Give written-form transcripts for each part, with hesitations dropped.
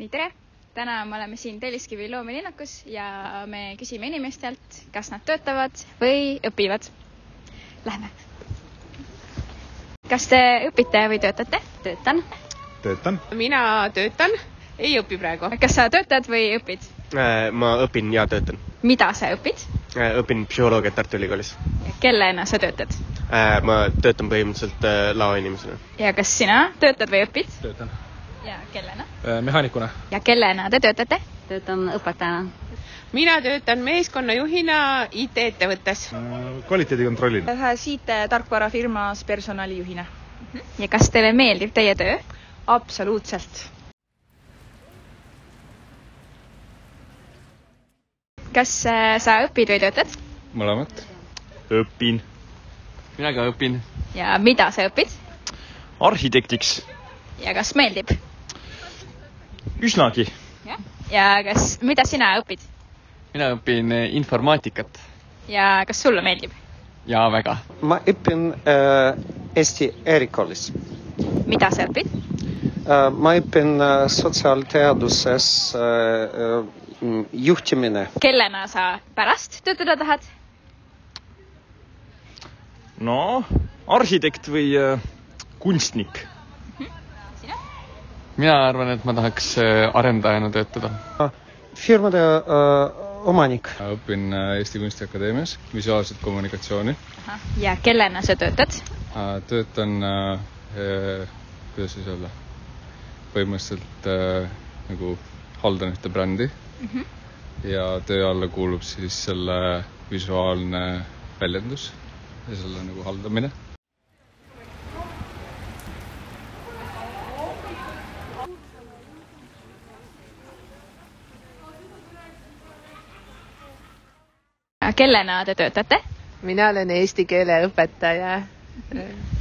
Nii, tere! Täna me oleme siin Telliskivi loomelinnakus ja me küsime inimestelt, kas nad töötavad või õpivad. Lähme! Kas te õpite või töötate? Töötan. Töötan. Mina töötan, ei õpi praegu. Kas sa töötad või õpid? Ma õpin ja töötan. Mida sa õpid? Õpin psühholoogiat Tartu Ülikoolis. Kellena sa töötad? Ma töötan põhimõtteliselt laoinimesena. Ja kas sina töötad või õpid? Töötan. Ja kellena? Mehaanikuna. Ja kellena te töötate? Töötan õpetajana. Mina töötan meeskonnajuhina IT-ettevõttes. Kvaliteedikontrollina. Ühes IT-tarkvarafirmas personalijuhina. Ja kas teile meeldib teie töö? Absoluutselt. Kas sa õpid või töötad? Mõlemat. Õpin. Mina ka õpin. Ja mida sa õpid? Arhitektiks. Ja kas meeldib? Üsnagi. Ja mida sina õpid? Mina õpin informaatikat. Ja kas sulle meeldib? Ja väga. Ma õpin Eesti Erikoolis. Mida sa õpid? Ma õpin sotsiaalteaduses juhtimine. Kellena sa pärast töötada tahad? No, arhitekt või kunstnik. Sina? Mina arvan, et ma tahaks arendajana töötada. Firmade omanik. Õpin Eesti Kunstiakadeemias visuaalset kommunikatsiooni. Ja kellena sa töötad? Töötan, kuidas siis öelda, põhimõtteliselt nagu haldan ühte brändi. Ja töö alla kuulub siis selle visuaalne väljendus ja selle nagu haldamine. Kellena te töötate? Mina olen eesti keele õpetaja.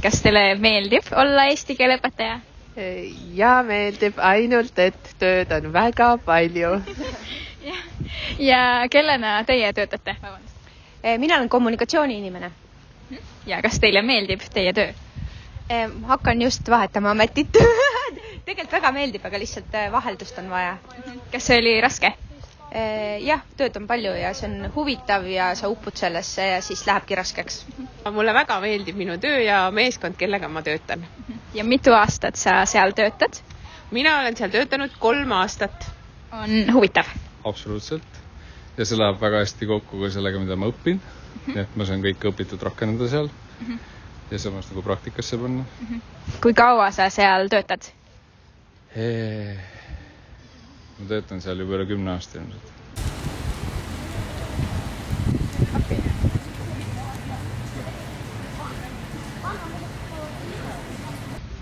Kas teile meeldib olla eesti keele õpetaja? Ja meeldib ainult, et tööd on väga palju. Ja kellena teie töötate? Mina olen kommunikatsiooniinimene. Ja kas teile meeldib teie töö? Hakkan just vahetama ametit. Tegelikult väga meeldib, aga lihtsalt vaheldust on vaja. Kas see oli raske? Jah, tööd on palju ja see on huvitav ja sa upud sellesse ja siis lähebki raskeks. Mulle väga meeldib minu töö ja meeskond, kellega ma töötan. Ja mitu aastat sa seal töötad? Mina olen seal töötanud 3 aastat. On huvitav? Absoluutselt. Ja see läheb väga hästi kokku ka sellega, mida ma õpin. Nii et ma saan kõik õpitud rakendada seal ja samas nagu praktikasse panna. Kui kaua sa seal töötad? Ma töötan seal juba üle 10 aasta ilmselt.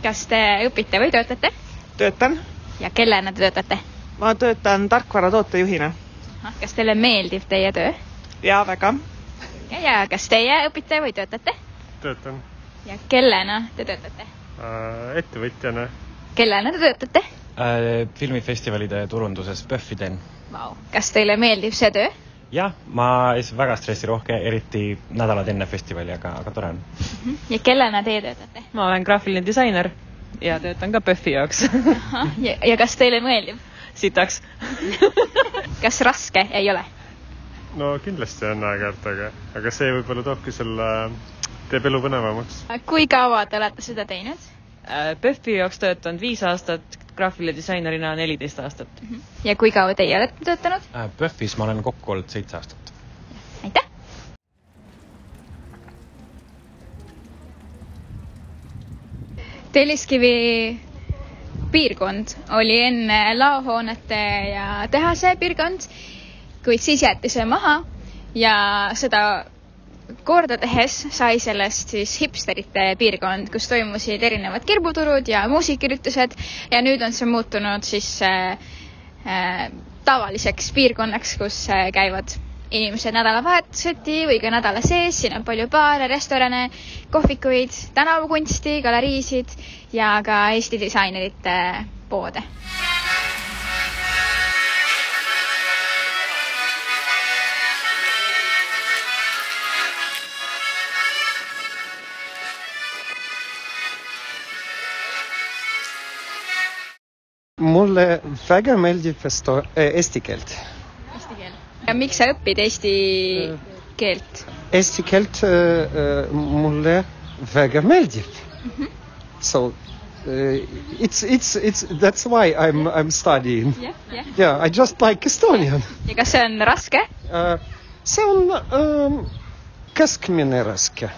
Kas te õpite või töötate? Töötan. Ja kellena te töötate? Ma töötan tarkvaratootejuhina. Kas teile meeldib teie töö? Ja väga. Ja kas teie õpite või töötate? Töötan. Ja kellena te töötate? Ettevõtjana. Kellena te töötate? Filmifestivalide turunduses PÖFFi teen. Wow. Kas teile meeldib see töö? Jah, ma väga stressirohke, eriti nädalad enne festivali, aga tore on. Ja kellena teie töötate? Ma olen graafiline disainer ja töötan ka PÖFFi jaoks. Ja kas teile meeldib? Sitaks. Kas raske ei ole? No kindlasti on aeg-ajalt, aga see võib-olla toobki selle, teeb elu põnevamaks. Kui kaua te olete seda teinud? PÖFFi jaoks töötanud 5 aastat, graafiline disainerina 14 aastat. Ja kui kaua teie olete töötanud? PÖFFis ma olen kokku olnud 7 aastat. Aitäh! Telliskivi piirkond oli enne laohoonete ja tehase piirkond, kuid siis jäeti see maha ja seda korda tehes sai sellest siis hipsterite piirkond, kus toimusid erinevad kirbuturud ja muusiküritused ja nüüd on see muutunud siis tavaliseks piirkonnaks, kus käivad inimesed nädalavahetuseti või ka nädala sees. Siin on palju baare, restorane, kohvikuid, tänavukunsti, galeriisid ja ka Eesti disainerite poode. mulle väga meeldib eesti keelt. Eesti keel. Ja miks sa õpid eesti keelt? Eesti keelt mulle väga meeldib. So it's that's why I'm studying. Yeah, I just like Estonian. Ja kas see on raske? See on keskmine raske.